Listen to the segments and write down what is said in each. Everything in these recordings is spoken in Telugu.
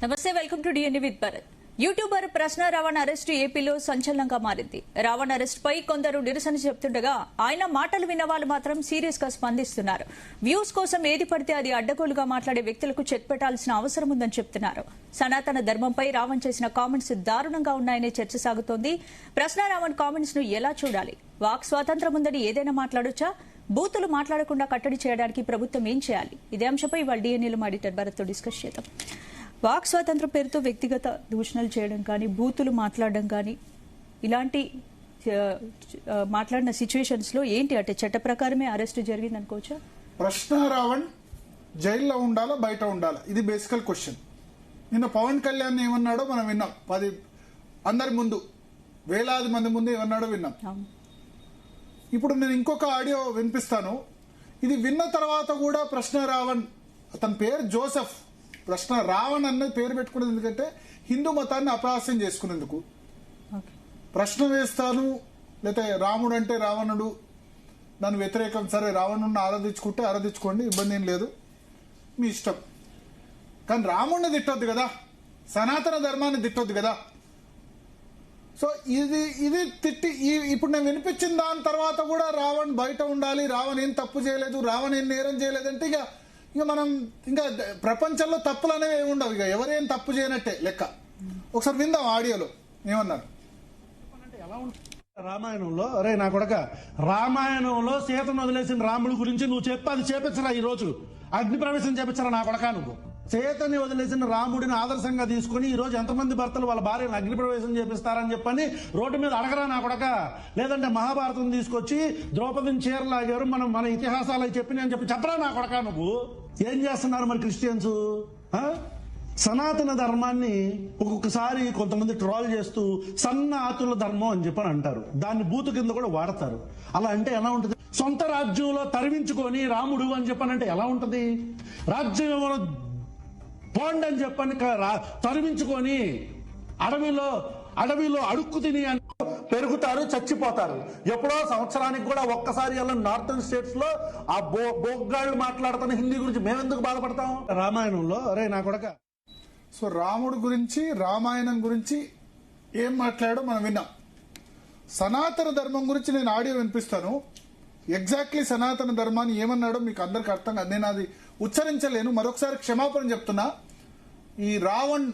నమస్తే, welcome to DND with Bharat. YouTuber ప్రశ్న రావణ్ అరెస్టు ఏపీలో సంచలనంగా మారింది. రావణ్ అరెస్ట్ పై కొందరు నిరసన చెబుతుండగా ఆయన మాటలు విన్న వాళ్ళు మాత్రం సీరియస్ గా స్పందిస్తున్నారు. వ్యూస్ కోసం ఏది పడితే అది అడ్డగోలుగా మాట్లాడే వ్యక్తులకు చెక్ పెట్టాల్సిన అవసరం ఉందని చెప్తున్నారు. సనాతన ధర్మంపై రావణ్ చేసిన కామెంట్స్ దారుణంగా ఉన్నాయనే చర్చ సాగుతోంది. ప్రశ్న రావణ్ కామెంట్స్ ను ఎలా చూడాలి? వాక్ స్వాతంత్రం ఉందని ఏదైనా మాట్లాడొచ్చా? బూతులు మాట్లాడకుండా కట్టడి చేయడానికి ప్రభుత్వం ఏం చేయాలి? ఇదే అంశంపై వాళ్ళ డిఎన్ఏలో ఎడిటర్ భరత్ తో డిస్కస్ చేద్దాం. వాక్ స్వాతంత్రం పేరుతో వ్యక్తిగత దూషణలు చేయడం కానీ, బూతులు మాట్లాడడం కానీ, ఇలాంటి మాట్లాడిన సిచ్యువేషన్స్ లో ఏంటి అంటే చట్ట ప్రకారమే అరెస్ట్ జరిగింది అనుకోవచ్చా? ప్రశ్న రావణ్ జైల్లో ఉండాలా, బయట ఉండాలా? ఇది బేసికల్ క్వశ్చన్. నిన్న పవన్ కళ్యాణ్ ఏమన్నాడో మనం విన్నాం. అందరి ముందు, వేలాది మంది ముందు ఏమన్నాడో విన్నాం. ఇప్పుడు నేను ఇంకొక ఆడియో వినిపిస్తాను. ఇది విన్న తర్వాత కూడా ప్రశ్న రావణ్, అతని పేరు జోసెఫ్, ప్రశ్న రావణ్ అన్నది పేరు పెట్టుకునేది ఎందుకంటే హిందూ మతాన్ని అపహాస్యం చేసుకునేందుకు. ప్రశ్న వేస్తాను, లేకపోతే రాముడు అంటే రావణుడు, దాని వ్యతిరేకం. సరే, రావణుడిని ఆరాధించుకుంటే ఆరాధించుకోండి, ఇబ్బంది ఏం లేదు, మీ ఇష్టం. కానీ రాముడిని తిట్టొద్దు కదా, సనాతన ధర్మాన్ని తిట్టొద్దు కదా. సో ఇది తిట్టి ఇప్పుడు నేను వినిపించిన దాని తర్వాత కూడా రావణ్ బయట ఉండాలి, రావణ్ ఏం తప్పు చేయలేదు, రావణ్ ఏం నేరం చేయలేదంటే ఇక మనం ఇంకా ప్రపంచంలో తప్పులు అనేవి ఏమి ఉండవు. ఇక ఎవరేం తప్పు చేయనట్టే లెక్క. ఒకసారి విందాం ఆడియోలో ఏమన్నారు. రామాయణంలో, అరే నా కొడక, రామాయణంలో సీతను వదిలేసిన రాముడి గురించి నువ్వు చెప్పి అది చేపించరా, ఈ రోజు అగ్ని ప్రవేశం చేపించరా నా కొడక. నువ్వు సీతని వదిలేసిన రాముడిని ఆదర్శంగా తీసుకుని ఈ రోజు ఎంతమంది భర్తలు వాళ్ళ భార్యను అగ్ని ప్రవేశం చేపిస్తారని చెప్పని రోడ్డు మీద అడగరా నా కొడక. లేదంటే మహాభారతం తీసుకొచ్చి ద్రౌపదిని చీరలాగారు, మన ఇతిహాసాలు చెప్పి అని చెప్పరా నా కొడక. నువ్వు ఏం చేస్తున్నారు మరి క్రిస్టియన్స్? సనాతన ధర్మాన్ని ఒక్కొక్కసారి కొంతమంది ట్రోల్ చేస్తూ సన్నాతుల ధర్మం అని చెప్పని అంటారు. దాన్ని బూతు కింద కూడా వాడతారు. అలా అంటే ఎలా ఉంటుంది? సొంత రాజ్యంలో తరిమించుకొని రాముడు అని చెప్పనంటే ఎలా ఉంటది? రాజ్యం పోండి అని చెప్పని తరిమించుకొని అడవిలో అడుక్కు తిని పెరుగుతారు, చచ్చిపోతారు. ఎప్పుడో సంవత్సరానికి కూడా ఒక్కసారి నార్థన్ స్టేట్స్ లో ఆ బొగ్గాళ్ళు మాట్లాడుతున్న హిందీ గురించి మేమెందుకు బాధపడతాం? రామాయణంలో, అరే నా కొడక. సో రాముడు గురించి, రామాయణం గురించి ఏం మాట్లాడో మనం విన్నాం. సనాతన ధర్మం గురించి నేను ఆడియో వినిపిస్తాను. ఎగ్జాక్ట్లీ సనాతన ధర్మాన్ని ఏమన్నాడో మీకు అందరికి అర్థం కాదు, నేను అది ఉచ్చరించలేను. మరొకసారి క్షమాపణ చెప్తున్నా. ఈ రావణ్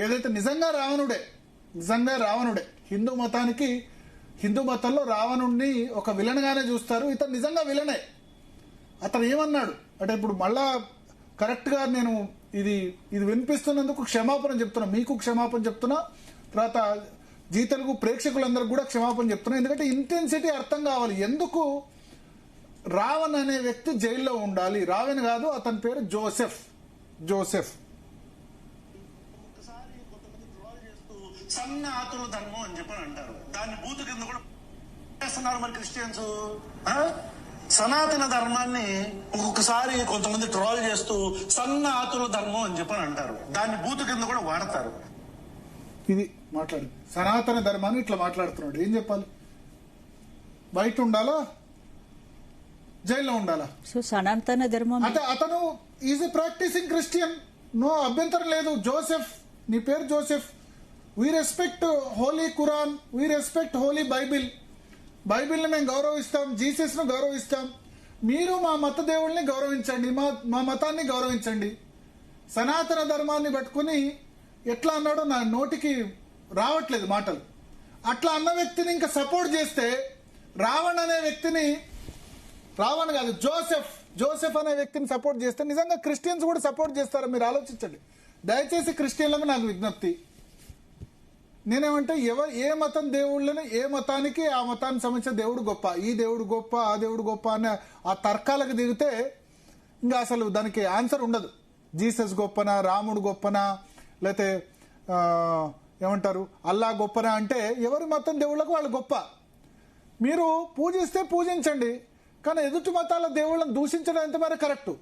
ఏదైతే నిజంగా రావణుడే. హిందూ మతంలో రావణుడిని ఒక విలన్ గానే చూస్తారు. ఇతను నిజంగా విలనే. అతను ఏమన్నాడు అంటే, ఇప్పుడు మళ్ళా కరెక్ట్ గా నేను ఇది వినిపిస్తున్నందుకు క్షమాపణ చెప్తున్నా, మీకు క్షమాపణ చెప్తున్నా, తర్వాత జీ తెలుగు ప్రేక్షకులందరికీ కూడా క్షమాపణ చెప్తున్నా. ఎందుకంటే ఇంటెన్సిటీ అర్థం కావాలి. ఎందుకు రావణ్ అనే వ్యక్తి జైల్లో ఉండాలి? రావణ్ కాదు, అతని పేరు జోసెఫ్. సన్నాతుల ధర్మం అని చెప్పని అంటారు. దాన్ని బూతు కింద కూడా చేస్తున్నారు మరి క్రిస్టియన్స్. సనాతన ధర్మాన్ని ఒక్కొక్కసారి కొంతమంది ట్రోల్ చేస్తూ సన్నాతుల ధర్మం అని చెప్పని అంటారు. దాన్ని బూతు కింద కూడా వాడతారు. ఇది మాట్లాడు, సనాతన ధర్మాన్ని ఇట్లా మాట్లాడుతున్నాడు. ఏం చెప్పాలి? బయట ఉండాలా, జైల్లో ఉండాలా? సో సనాతన ధర్మం అంటే అతను is a practising Christian, no అభ్యంతరం లేదు. జోసెఫ్, నీ పేరు Joseph. We respect holy Quran, we respect holy బైబిల్ని మేము గౌరవిస్తాం, జీసస్ ను గౌరవిస్తాం. మీరు మా మత దేవుళ్ళని గౌరవించండి, మా మతాన్ని గౌరవించండి. సనాతన ధర్మాన్ని పట్టుకుని ఎట్లా అన్నాడో నా నోటికి రావట్లేదు మాటలు. అట్లా అన్న వ్యక్తిని ఇంకా సపోర్ట్ చేస్తే, రావణ్ అనే వ్యక్తిని, రావణ్ కాదు జోసెఫ్ అనే వ్యక్తిని సపోర్ట్ చేస్తే నిజంగా క్రిస్టియన్స్ కూడా సపోర్ట్ చేస్తారో మీరు ఆలోచించండి. దయచేసి క్రిస్టియన్లకు నాకు విజ్ఞప్తి. నేనేమంటే ఏ మతం దేవుళ్ళని, ఏ మతానికి ఆ మతానికి సంబంధించిన దేవుడు గొప్ప, ఈ దేవుడు గొప్ప, ఆ దేవుడు గొప్ప అనే ఆ తర్కాలకు దిగితే ఇంకా అసలు దానికి ఆన్సర్ ఉండదు. జీసస్ గొప్పనా, రాముడు గొప్పనా, లేకపోతే ఏమంటారు అల్లా గొప్పనా అంటే ఎవరి మతం దేవుళ్ళకు వాళ్ళు గొప్ప. మీరు పూజిస్తే పూజించండి, కానీ ఎదుటి మతాల దేవుళ్ళని దూషించడం ఎంతమేర కరెక్టు?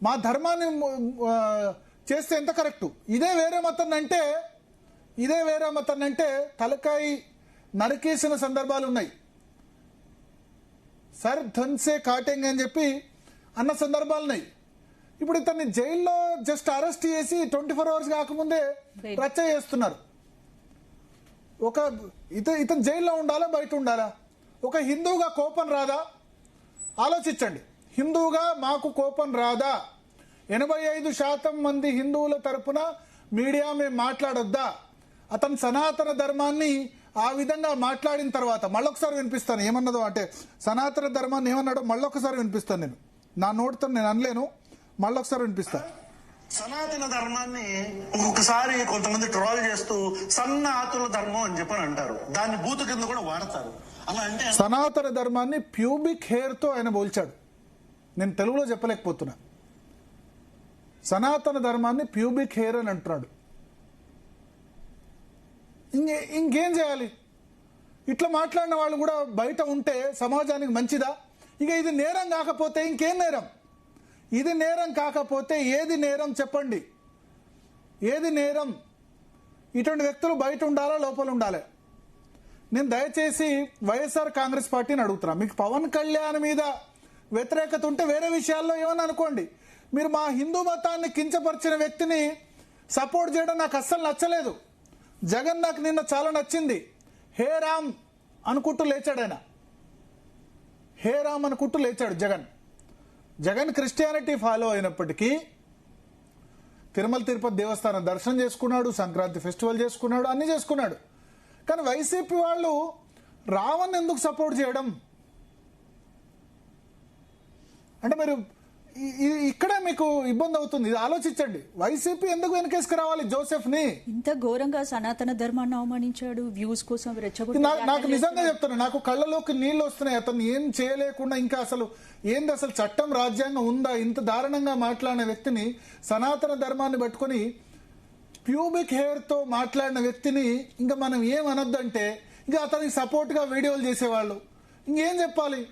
మా ధర్మాన్ని చేస్తే ఎంత కరెక్టు? ఇదే వేరే మతం అంటే తలకాయి నరికేసిన సందర్భాలు ఉన్నాయి. సర్ ధన్సే కాటెంగ్ అని చెప్పి అన్న సందర్భాలున్నాయి. ఇప్పుడు ఇతన్ని జైల్లో జస్ట్ అరెస్ట్ చేసి 24 hours కాకముందే రచ్చ చేస్తున్నారు. ఇతను జైల్లో ఉండాలా, బయట ఉండాలా? ఒక హిందువుగా కోపం రాదా? ఆలోచించండి. హిందువుగా మాకు కోపం రాదా? 85% మంది హిందువుల తరపున మీడియా మేము మాట్లాడొద్దా? అతను సనాతన ధర్మాన్ని ఆ విధంగా మాట్లాడిన తర్వాత మళ్ళొకసారి వినిపిస్తాను ఏమన్నదో. అంటే సనాతన ధర్మాన్ని ఏమన్నాడో మళ్ళొకసారి వినిపిస్తాను. నేను నా నోటితో నేను అనలేను, మళ్ళొకసారి వినిపిస్తాను. సనాతన ధర్మాన్ని ఒక్కొక్కసారి కొంతమంది ట్రోల్ చేస్తూ సనాతన ధర్మం అని చెప్పని అంటారు. దాన్ని బూతు కింద కూడా వాడతారు. అలా అంటే సనాతన ధర్మాన్ని ప్యూబిక్ హెయిర్ తో ఆయన పోల్చాడు. నేను తెలుగులో చెప్పలేకపోతున్నా. సనాతన ధర్మాన్ని ప్యూబిక్ హెయిర్ అని అంటున్నాడు. ఇంకేం చేయాలి? ఇట్లా మాట్లాడిన వాళ్ళు కూడా బయట ఉంటే సమాజానికి మంచిదా? ఇక ఇది నేరం కాకపోతే ఇంకేం నేరం? ఇది నేరం కాకపోతే ఏది నేరం చెప్పండి? ఏది నేరం? ఇటువంటి వ్యక్తులు బయట ఉండాలా, లోపల ఉండాలి? నేను దయచేసి వైఎస్ఆర్ కాంగ్రెస్ పార్టీని అడుగుతున్నా, మీకు పవన్ కళ్యాణ్ మీద వ్యతిరేకత ఉంటే వేరే విషయాల్లో ఏమని అనుకోండి. మీరు మా హిందూ మతాన్ని కించపరిచిన వ్యక్తిని సపోర్ట్ చేయడం నాకు అస్సలు నచ్చలేదు. జగన్ నాకు నిన్న చాలా నచ్చింది. హే రామ్ అనుకుంటూ లేచాడు ఆయన. హే రామ్ అనుకుంటూ లేచాడు జగన్ క్రిస్టియానిటీ ఫాలో అయినప్పటికీ తిరుమల తిరుపతి దేవస్థానం దర్శనం చేసుకున్నాడు, సంక్రాంతి ఫెస్టివల్ చేసుకున్నాడు, అన్ని చేసుకున్నాడు. కానీ వైసీపీ వాళ్ళు రావణ్ ఎందుకు సపోర్ట్ చేయడం? అంటే మీరు ఇక్కడే మీకు ఇబ్బంది అవుతుంది. ఇది ఆలోచించండి. వైసీపీ ఎందుకు వెనకేసుకు రావాలి జోసెఫ్ ని? ఇంత ఘోరంగా సనాతన ధర్మాన్ని అవమానించాడు, వ్యూస్ కోసం నాకు నిజంగా చెప్తున్నా, నాకు కళ్ళలోకి నీళ్లు వస్తున్నాయి. అతను ఏం చేయలేకుండా ఇంకా అసలు చట్టం రాజ్యాంగం ఉందా? ఇంత దారుణంగా మాట్లాడిన వ్యక్తిని, సనాతన ధర్మాన్ని పట్టుకొని ప్యూబిక్ హెయిర్ తో మాట్లాడిన వ్యక్తిని ఇంకా మనం ఏం అనొద్దంటే ఇంకా అతనికి సపోర్ట్ గా వీడియోలు చేసేవాళ్ళు ఇంకేం చెప్పాలి?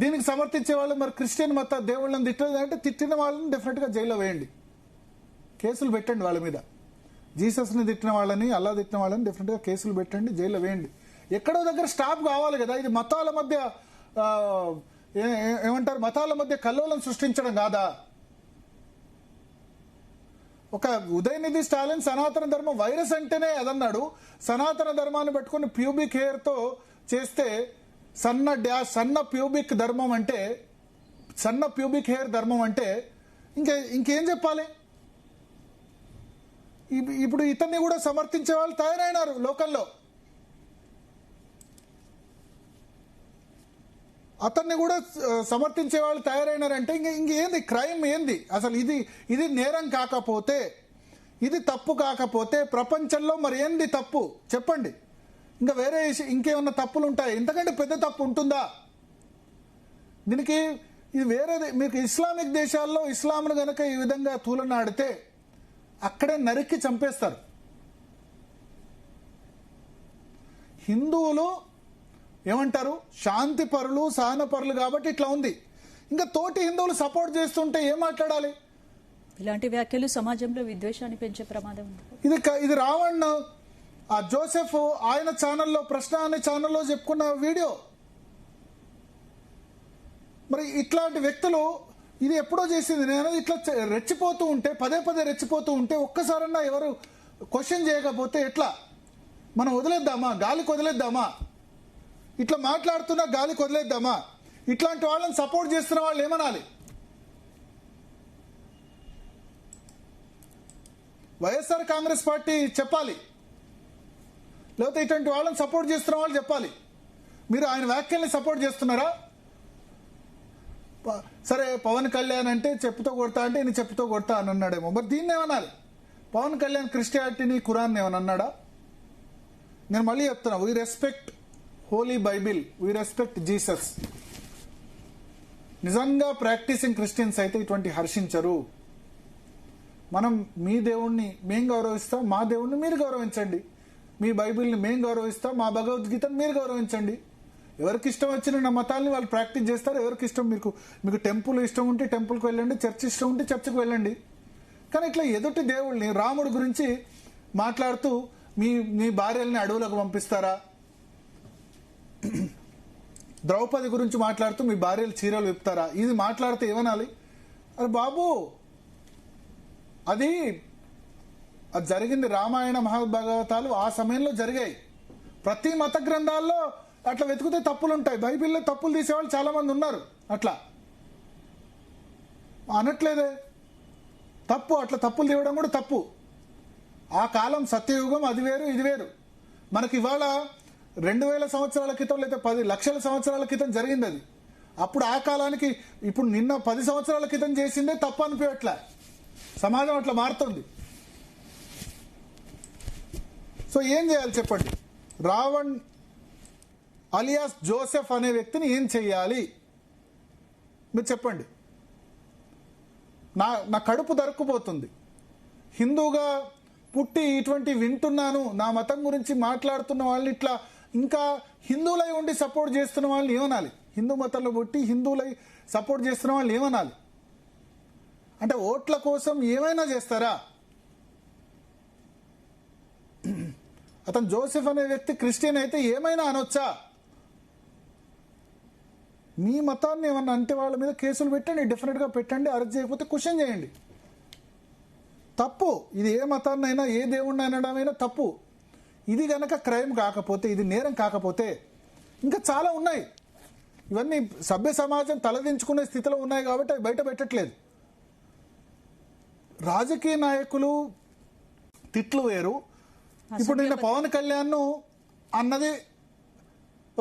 దీనికి సమర్థించే వాళ్ళు మరి క్రిస్టియన్ మత దేవుళ్ళని తిట్టలేదంటే తిట్టిన వాళ్ళని డెఫినెట్ గా జైల్లో వేయండి, కేసులు పెట్టండి వాళ్ళ మీద. జీసస్ ని తిట్టిన వాళ్ళని, అల్లా తిట్టిన వాళ్ళని డెఫినెట్ గా కేసులు పెట్టండి, జైల్లో వేయండి. ఎక్కడో దగ్గర స్టాప్ కావాలి కదా. ఇది మతాల మధ్య ఏమంటారు, మతాల మధ్య కల్లోలం సృష్టించడం కాదా? ఒక ఉదయనిధి స్టాలిన్ సనాతన ధర్మం వైరస్ అంటేనే అదన్నాడు. సనాతన ధర్మాన్ని పట్టుకుని ప్యూబిక్ హెయిర్ తో చేస్తే సన్న ప్యూబిక్ ధర్మం అంటే, సన్న ప్యూబిక్ హెయిర్ ధర్మం అంటే ఇంకేం చెప్పాలి? ఇప్పుడు ఇతన్ని కూడా సమర్థించే వాళ్ళు తయారైనారు లోకల్లో. అతన్ని కూడా సమర్థించే వాళ్ళు తయారైనారంటే ఇంకేంది క్రైమ్ ఏంది అసలు? ఇది నేరం కాకపోతే, ఇది తప్పు కాకపోతే ప్రపంచంలో మరి ఏంది తప్పు చెప్పండి? ఇంకా వేరే ఇంకేమన్నా తప్పులు ఉంటాయి? ఇంతకంటే పెద్ద తప్పు ఉంటుందా? దీనికి ఇది వేరేది. మీకు ఇస్లామిక్ దేశాల్లో ఇస్లాంను గనక ఈ విధంగా తూలనాడితే అక్కడే నరికి చంపేస్తారు. హిందువులు ఏమంటారు, శాంతి పరులు, సహన పరులు కాబట్టి ఇట్లా ఉంది. ఇంకా తోటి హిందువులు సపోర్ట్ చేస్తుంటే ఏం మాట్లాడాలి? ఇలాంటి వ్యాఖ్యలు సమాజంలో విద్వేషాన్ని పెంచే ప్రమాదం ఉంది. ఇది రావణ్ ఆ జోసెఫ్ ఆయన ఛానల్లో, ప్రశ్న అనే ఛానల్లో చెప్పుకున్న వీడియో. మరి ఇట్లాంటి వ్యక్తులు ఇది ఎప్పుడో చేసింది. నేను ఇట్లా రెచ్చిపోతూ ఉంటే, పదే రెచ్చిపోతూ ఉంటే ఒక్కసారన్నా ఎవరు క్వశ్చన్ చేయకపోతే ఎట్లా? మనం వదిలేద్దామా? గాలికి వదిలేద్దామా? ఇట్లా మాట్లాడుతున్నా గాలికి వదిలేద్దామా? ఇట్లాంటి వాళ్ళని సపోర్ట్ చేస్తున్న వాళ్ళు ఏమనాలి? వైఎస్ఆర్ కాంగ్రెస్ పార్టీ చెప్పాలి, లేకపోతే ఇటువంటి వాళ్ళని సపోర్ట్ చేస్తున్న వాళ్ళు చెప్పాలి. మీరు ఆయన వ్యాఖ్యల్ని సపోర్ట్ చేస్తున్నారా? సరే, పవన్ కళ్యాణ్ అంటే చెప్పుతో కొడతా అంటే నేను చెప్పుతో కొడతా అని అన్నాడేమో. మరి దీన్ని ఏమనాలి? పవన్ కళ్యాణ్ క్రిస్టియానిటీని, ఖురాన్ ఏమని అన్నాడా? నేను మళ్ళీ చెప్తున్నా, we respect Holi Bible, we respect Jesus. నిజంగా ప్రాక్టీసింగ్ క్రిస్టియన్స్ అయితే ఇటువంటి హర్షించరు. మనం మీ దేవుణ్ణి మేం గౌరవిస్తాం, మా దేవుణ్ణి మీరు గౌరవించండి. మీ బైబిల్ని మేము గౌరవిస్తాం, మా భగవద్గీతను మీరు గౌరవించండి. ఎవరికి ఇష్టం వచ్చిన మతాల్ని వాళ్ళు ప్రాక్టీస్ చేస్తారు. ఎవరికి ఇష్టం, మీకు టెంపుల్ ఇష్టం ఉంటే టెంపుల్కి వెళ్ళండి, చర్చ్ ఇష్టం ఉంటే చర్చ్కి వెళ్ళండి. కానీ ఇట్లా ఎదుటి దేవుళ్ళని, రాముడి గురించి మాట్లాడుతూ మీ భార్యల్ని అడవులకు పంపిస్తారా? ద్రౌపది గురించి మాట్లాడుతూ మీ భార్యలు చీరలు విప్పుతారా, ఇది మాట్లాడితే ఏమనాలి? అరే బాబు, అది జరిగింది రామాయణ మహాభాగవతాలు ఆ సమయంలో జరిగాయి. ప్రతి మత గ్రంథాల్లో అట్లా వెతికితే తప్పులు ఉంటాయి. బైబిల్లో తప్పులు తీసేవాళ్ళు చాలా మంది ఉన్నారు. అట్లా అనట్లేదే, తప్పు. అట్లా తప్పులు తీయడం కూడా తప్పు. ఆ కాలం సత్యయుగం, అది వేరు ఇది వేరు. మనకి ఇవాళ 2000 సంవత్సరాల క్రితం లేదా 10 లక్షల సంవత్సరాల క్రితం జరిగింది అది. అప్పుడు ఆ కాలానికి ఇప్పుడు నిన్న 10 సంవత్సరాల క్రితం చేసిందే తప్పు అనిపించట్లే. సమాజం అట్లా మారుతుంది. సో ఏం చేయాలి చెప్పండి? రావణ్ అలియాస్ జోసెఫ్ అనే వ్యక్తిని ఏం చెయ్యాలి మీరు చెప్పండి. నా కడుపు దరుక్కుపోతుంది. హిందూగా పుట్టి ఇటువంటి వింటున్నాను, నా మతం గురించి మాట్లాడుతున్న వాళ్ళని ఇట్లా ఇంకా హిందువులై ఉండి సపోర్ట్ చేస్తున్న వాళ్ళని ఏమనాలి? హిందూ మతంలో పుట్టి హిందువులై సపోర్ట్ చేస్తున్న వాళ్ళని ఏమనాలి? అంటే ఓట్ల కోసం ఏమైనా చేస్తారా? అతను జోసెఫ్ అనే వ్యక్తి క్రిస్టియన్ అయితే ఏమైనా అనొచ్చా? మీ మతాన్ని ఏమన్నా అంటే వాళ్ళ మీద కేసులు పెట్టండి, డెఫినెట్గా పెట్టండి. అరెస్ట్ చేయకపోతే క్వశ్చన్ చేయండి. తప్పు. ఇది ఏ మతాన్నైనా ఏ దేవుణ్ణి అనడమైనా తప్పు. ఇది గనక క్రైమ్ కాకపోతే, ఇది నేరం కాకపోతే ఇంకా చాలా ఉన్నాయి. ఇవన్నీ సభ్య సమాజం తలదించుకునే స్థితిలో ఉన్నాయి కాబట్టి అవి బయట పెట్టట్లేదు. రాజకీయ నాయకులు తిట్లు వేరు. ఇప్పుడు నిన్న పవన్ కళ్యాణ్ అన్నది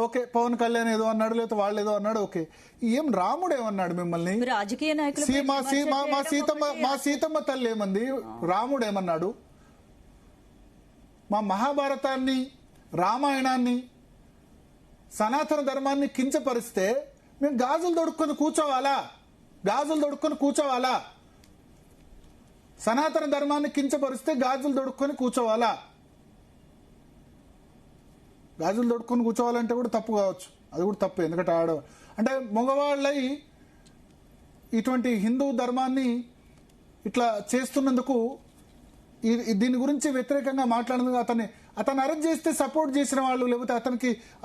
ఓకే, పవన్ కళ్యాణ్ ఏదో అన్నాడు, లేకపోతే వాళ్ళు ఏదో అన్నాడు, ఓకే. ఏం రాముడు ఏమన్నాడు మిమ్మల్ని? రాజకీయ నాయకులు మా సీతమ్మ తల్లి ఏమంది? రాముడు ఏమన్నాడు? మా మహాభారతాన్ని, రామాయణాన్ని, సనాతన ధర్మాన్ని కించపరిస్తే మేము గాజులు దొడుక్కొని కూర్చోవాలా? గాజులు దొడుక్కొని కూర్చోవాలా? సనాతన ధర్మాన్ని కించపరిస్తే గాజులు దొడుక్కొని కూర్చోవాలా? గాజులు దొడుక్కొని కూర్చోవాలంటే కూడా తప్పు కావచ్చు. అది కూడా తప్పు. ఎందుకంటే అంటే మగవాళ్ళై ఇటువంటి హిందూ ధర్మాన్ని ఇట్లా చేస్తున్నందుకు, దీని గురించి వ్యతిరేకంగా మాట్లాడినందుకు అతను అరెస్ట్ చేస్తే సపోర్ట్ చేసిన వాళ్ళు, లేకపోతే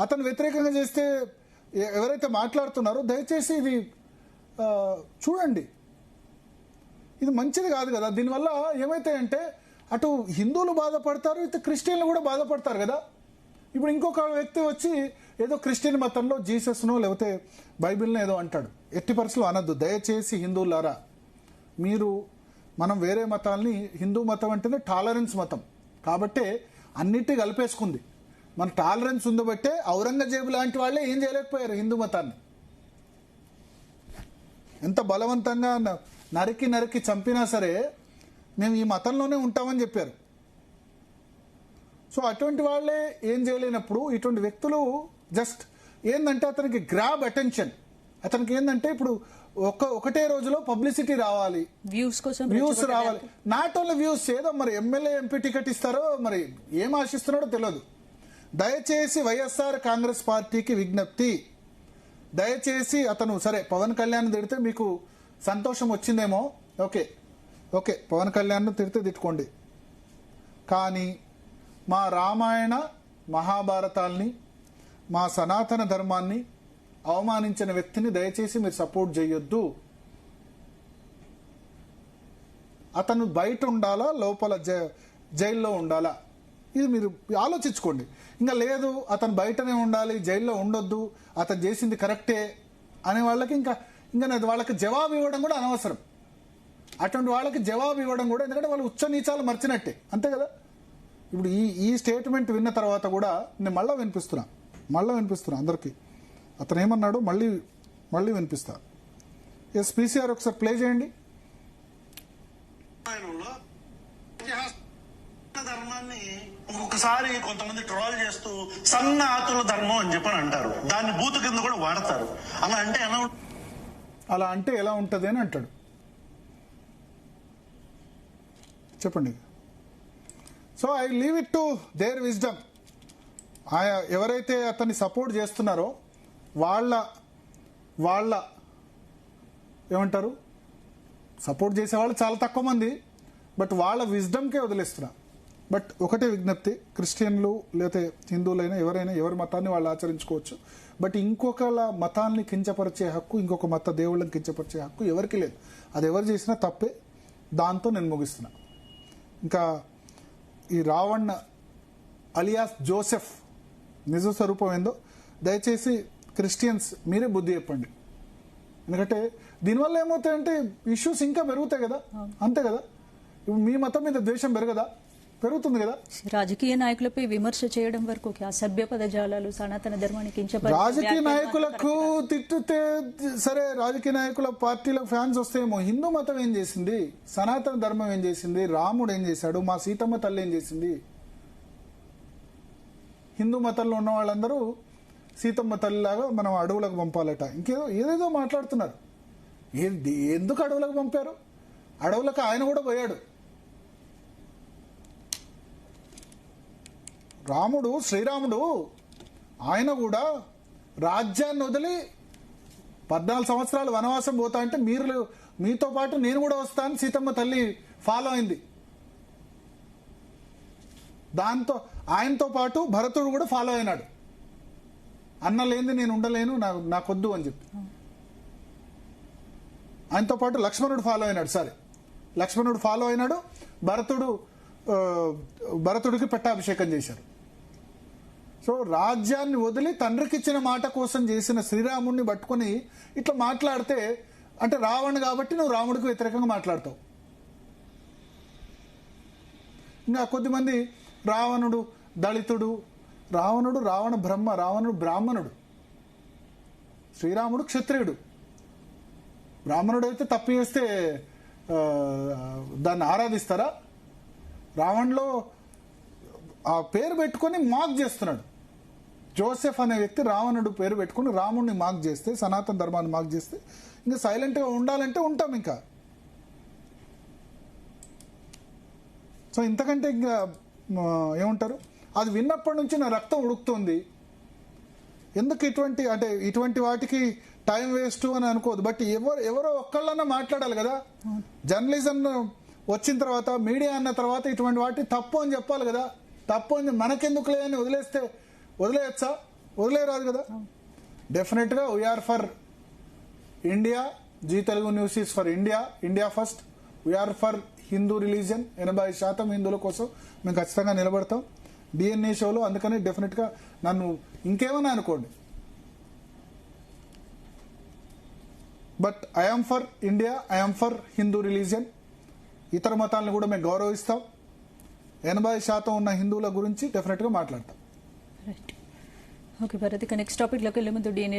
అతను వ్యతిరేకంగా చేస్తే ఎవరైతే మాట్లాడుతున్నారో దయచేసి ఇది చూడండి. ఇది మంచిది కాదు కదా. దీనివల్ల ఏమైతాయంటే అటు హిందువులు బాధపడతారు, ఇటు క్రిస్టియన్లు కూడా బాధపడతారు కదా. ఇప్పుడు ఇంకొక వ్యక్తి వచ్చి ఏదో క్రిస్టియన్ మతంలో జీసస్నో లేకపోతే బైబిల్నో ఏదో అంటాడు. ఎట్టి పరిస్థితుల్లో అనద్దు. దయచేసి హిందువులారా, మనం వేరే మతాల్ని, హిందూ మతం అంటేనే టాలరెన్స్ మతం కాబట్టే అన్నిటి కలిపేసుకుంది. మన టాలరెన్స్ ఉందబట్టే ఔరంగజేబు లాంటి వాళ్ళే ఏం చేయలేకపోయారు హిందూ మతాన్ని. ఎంత బలవంతంగా నరికి చంపినా సరే మేము ఈ మతంలోనే ఉంటామని చెప్పారు. సో అటువంటి వాళ్ళే ఏం చేయలేనప్పుడు ఇటువంటి వ్యక్తులు జస్ట్ ఏంటంటే అతనికి గ్రాబ్ అటెన్షన్. అతనికి ఏంటంటే ఇప్పుడు ఒకటే రోజులో పబ్లిసిటీ రావాలి, వ్యూస్ రావాలి. నాట్ ఓన్లీ వ్యూస్, ఏదో మరి ఎమ్మెల్యే ఎంపీ టికెట్ ఇస్తారో మరి ఏం ఆశిస్తున్నాడో తెలియదు. దయచేసి వైఎస్ఆర్ కాంగ్రెస్ పార్టీకి విజ్ఞప్తి, దయచేసి అతను సరే పవన్ కళ్యాణ్ తిడితే మీకు సంతోషం వచ్చిందేమో, ఓకే పవన్ కళ్యాణ్ తిడితే తిట్టుకోండి. కానీ మా రామాయణ మహాభారతాల్ని, మా సనాతన ధర్మాన్ని అవమానించిన వ్యక్తిని దయచేసి మీరు సపోర్ట్ చేయొద్దు. అతను బయట ఉండాలా, లోపల జైల్లో ఉండాలా? ఇది మీరు ఆలోచించుకోండి. ఇంకా లేదు అతను బయటనే ఉండాలి, జైల్లో ఉండొద్దు, అతను చేసింది కరెక్టే అనే వాళ్ళకి ఇంకా వాళ్ళకి జవాబు ఇవ్వడం కూడా అనవసరం. అటువంటి వాళ్ళకి జవాబు ఇవ్వడం కూడా, ఎందుకంటే వాళ్ళు ఉచ్చ నీచాలు మర్చినట్టే, అంతే కదా. ఇప్పుడు ఈ స్టేట్మెంట్ విన్న తర్వాత కూడా నేను మళ్ళీ వినిపిస్తున్నా అందరికీ. అతను ఏమన్నాడు మళ్ళీ వినిపిస్తా. ఎస్ పీసీఆర్ ఒకసారి ప్లే చేయండి. ధర్మాన్ని ఒక్కొక్కసారి కొంతమంది ట్రోల్ చేస్తూ సన్న ఆతుల ధర్మం అని చెప్పని అంటారు. దాన్ని బూతు కింద కూడా వాడతారు. అలా అంటే ఎలా ఉంటుంది అని అంటాడు. చెప్పండి. So I leave it to their wisdom. ఎవరైతే అతన్ని సపోర్ట్ చేస్తున్నారో వాళ్ళ ఏమంటారు, సపోర్ట్ చేసే వాళ్ళు చాలా తక్కువ మంది, బట్ వాళ్ళ విజ్డమ్కే వదిలేస్తున్నా. బట్ ఒకటే విజ్ఞప్తి, క్రిస్టియన్లు లేకపోతే హిందువులైనా ఎవరైనా ఎవరి మతాన్ని వాళ్ళు ఆచరించుకోవచ్చు. బట్ ఇంకొకళ్ళ మతాన్ని కించపరిచే హక్కు, ఇంకొక మత దేవుళ్ళని కించపరిచే హక్కు ఎవరికి లేదు. అది ఎవరు చేసినా తప్పే. దాంతో నేను ముగిస్తున్నా. ఇంకా ఈ రావణ్ అలియాస్ జోసెఫ్ నిజ స్వరూపం ఏందో దయచేసి క్రిస్టియన్స్ మీరే బుద్ధి చెప్పండి. ఎందుకంటే దీనివల్ల ఏమవుతాయంటే ఇష్యూస్ ఇంకా పెరుగుతాయి కదా, అంతే కదా. ఇప్పుడు మీ మతం మీద ద్వేషం పెరుగుతుంది కదా. రాజకీయ నాయకులపై విమర్శ చేయడం వరకు అసభ్య పదజాలాలు, సనాతన ధర్మాన్ని కించపరిచే రాజకీయ నాయకులకు తిట్టితే సరే, రాజకీయ నాయకుల పార్టీలకు ఫ్యాన్స్ వస్తేమో హిందూ మతం ఏం చేసింది, సనాతన ధర్మం ఏం చేసింది, రాముడు ఏం చేశాడు, మా సీతమ్మ తల్లి ఏం చేసింది. హిందూ మతంలో ఉన్న వాళ్ళందరూ సీతమ్మ తల్లిలాగా మనం అడవులకు పంపాలట, ఏదేదో మాట్లాడుతున్నారు. ఎందుకు అడవులకు పంపారు? అడవులకు ఆయన కూడా పోయాడు. రాముడు, శ్రీరాముడు, ఆయన కూడా రాజ్యాన్ని వదిలి 14 సంవత్సరాలు వనవాసం పోతా అంటే మీతో పాటు నేను కూడా వస్తాను సీతమ్మ తల్లి ఫాలో అయింది. దాంతో ఆయనతో పాటు భరతుడు కూడా ఫాలో అయినాడు. అన్న లేనిది నేను ఉండలేను, నాకొద్దు అని చెప్పి. ఆయనతో పాటు లక్ష్మణుడు ఫాలో అయినాడు. భరతుడికి పట్టాభిషేకం చేశారు. సో రాజ్యాన్ని వదిలి తండ్రికి ఇచ్చిన మాట కోసం చేసిన శ్రీరాముడిని పట్టుకొని ఇట్లా మాట్లాడితే, అంటే రావణ్ కాబట్టి నువ్వు రాముడికి వ్యతిరేకంగా మాట్లాడతావు. ఇంకా కొద్దిమంది రావణుడు దళితుడు, రావణ బ్రహ్మ, రావణుడు బ్రాహ్మణుడు, శ్రీరాముడు క్షత్రియుడు. బ్రాహ్మణుడు అయితే తప్పు చేస్తే దాన్ని ఆరాధిస్తారా? రావణ్లో ఆ పేరు పెట్టుకొని మాక్ చేస్తున్నాడు. జోసెఫ్ అనే వ్యక్తి రావణుడు పేరు పెట్టుకుని రాముడిని మాక్ చేస్తే, సనాతన ధర్మాన్ని మాక్ చేస్తే, ఇంకా సైలెంట్గా ఉండాలంటే ఉంటాం. ఇంకా సో ఇంతకంటే ఇంకా ఏమంటారు, అది విన్నప్పటి నుంచి నా రక్తం ఉడుకుతుంది. ఎందుకు ఇటువంటి వాటికి టైం వేస్ట్ అని అనుకోదు. బట్ ఎవరో ఒక్కళ్ళన్నా మాట్లాడాలి కదా. జర్నలిజం వచ్చిన తర్వాత, మీడియా అన్న తర్వాత ఇటువంటి వాటి తప్పు అని చెప్పాలి కదా. తప్పు అని మనకెందుకులే అని వదిలేయచ్చా? వదిలేయరాదు కదా. డెఫినెట్గా we are for India. Zee Telugu news is for India, India first. We are for Hindu religion. 80% హిందువుల కోసం మేము ఖచ్చితంగా నిలబడతాం DNA షోలో. అందుకని డెఫినెట్గా నన్ను ఇంకేమన్నా అనుకోండి, but I'm for India, I'm for Hindu religion. ఇతర మతాలను కూడా మేము గౌరవిస్తాం. 80% ఉన్న హిందువుల గురించి డెఫినెట్గా మాట్లాడతాం. ఓకే భరత్, నెక్స్ట్ టాపిక్ లోకి వెళ్ళే ముందు DNA